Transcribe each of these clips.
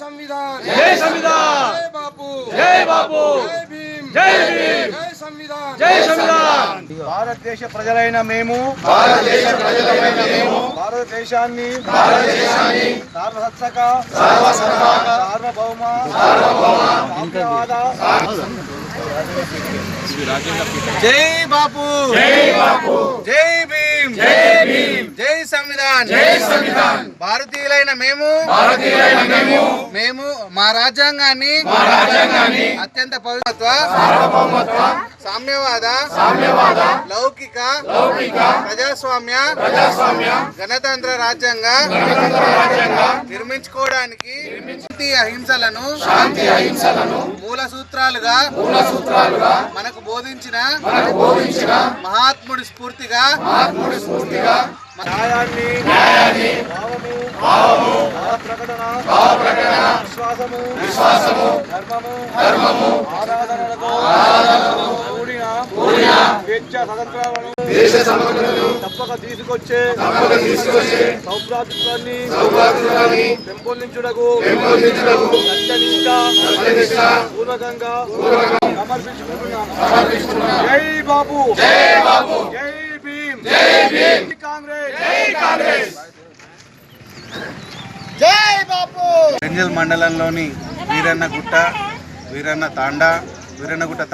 संविधान जय संविधान जय बापू जय बापू जय भीम जय भीम जय संविधान जय संविधान భారతదేశ ప్రజలైన మేము భారతదేశాన్ని సార్వసత్సక సార్వభౌమ సామ్యవాద జై బాపు జై భీమ్ జై సంవిధాన్ భారతీయులైన మేము మా రాజ్యాంగాన్ని అత్యంత పవిత్ర సామ్యవాద లౌకిక ప్రజాస్వామ్య గణతంత్ర రాజ్యాంగ నిర్మించుకోవడానికి శాంతి అహింసలను మూల సూత్రాలుగా మనకు బోధించిన మహాత్ముడి స్ఫూర్తిగా న్యాయాన్ని భావము ప్రకటన విశ్వాసము ధర్మము ఆరాధనలతో కూడిన స్వేచ్ఛ స్వతంత్రాలను తప్పక తీసుకొచ్చే సౌభ్రాతృత్వాన్ని పెంపొందించుటకు సత్యనిష్ట పూర్వకంగా సమర్పించుకుంటున్నాను. జై బాబు జై భీమ్ కాంగ్రెస్ జై బాబు. రెంజల్ మండలంలోని వీరన్నగుట్ట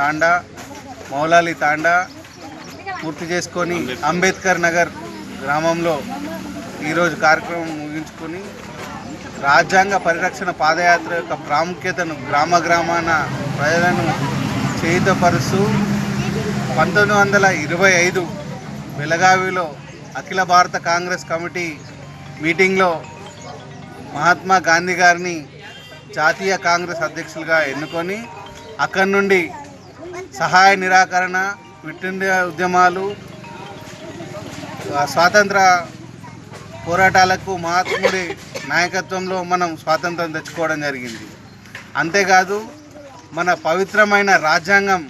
తాండా మౌలాలి తాండా పూర్తి చేసుకొని అంబేద్కర్ నగర్ గ్రామంలో ఈరోజు కార్యక్రమం ముగించుకొని రాజ్యాంగ పరిరక్షణ పాదయాత్ర యొక్క ప్రాముఖ్యతను గ్రామాన ప్రజలను చేయుతపరుస్తూ 1925 బెళగావిలో అఖిల భారత కాంగ్రెస్ కమిటీ మీటింగ్లో మహాత్మా గాంధీ గారిని జాతీయ కాంగ్రెస్ అధ్యక్షులుగా ఎన్నుకొని అక్కడి నుండి సహాయ నిరాకరణ క్విట్ ఇండియా ఉద్యమాలు స్వాతంత్ర పోరాటాలకు మహాత్ముడి నాయకత్వంలో మనం స్వాతంత్రం తెచ్చుకోవడం జరిగింది. అంతేకాదు మన పవిత్రమైన రాజ్యాంగం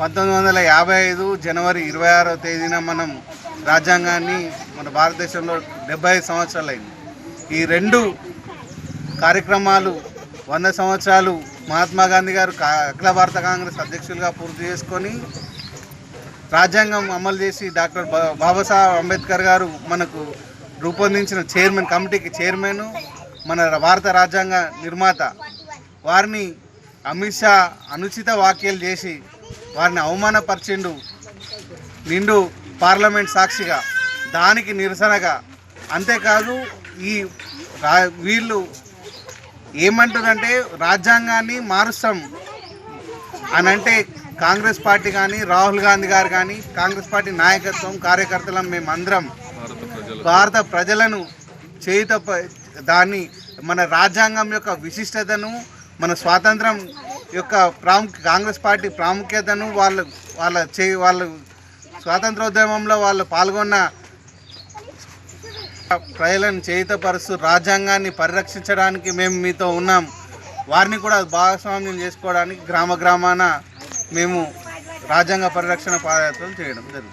1955 జనవరి 26వ తేదీన మనం రాజ్యాంగాన్ని మన భారతదేశంలో 75 సంవత్సరాలైంది. ఈ రెండు కార్యక్రమాలు 100 సంవత్సరాలు మహాత్మా గాంధీ గారు అఖిల భారత కాంగ్రెస్ అధ్యక్షులుగా పూర్తి చేసుకొని రాజ్యాంగం అమలు చేసి డాక్టర్ బాబాసాహెబ్ అంబేద్కర్ గారు మనకు రూపొందించిన కమిటీకి చైర్మన్, మన భారత రాజ్యాంగ నిర్మాత వారిని అమిత్ షా అనుచిత వ్యాఖ్యలు చేసి వారిని అవమానపరిచిండు నిండు పార్లమెంట్ సాక్షిగా. దానికి నిరసనగా అంతేకాదు వీళ్ళు ఏమంటారంటే రాజ్యాంగాన్ని మారుస్తాం అని అంటే కాంగ్రెస్ పార్టీ కానీ రాహుల్ గాంధీ గారు కానీ కాంగ్రెస్ పార్టీ నాయకత్వం కార్యకర్తలం మేమందరం భారత ప్రజలను దాన్ని మన రాజ్యాంగం యొక్క విశిష్టతను మన స్వాతంత్రం యొక్క కాంగ్రెస్ పార్టీ ప్రాముఖ్యతను వాళ్ళ స్వాతంత్రోద్యమంలో వాళ్ళు పాల్గొన్న ప్రజలను చేయుతపరుస్తూ రాజ్యాంగాన్ని పరిరక్షించడానికి మేము మీతో ఉన్నాం. వారిని కూడా భాగస్వామ్యం చేసుకోవడానికి గ్రామాన మేము రాజ్యాంగ పరిరక్షణ పాదయాత్రలు చేయడం జరుగుతుంది.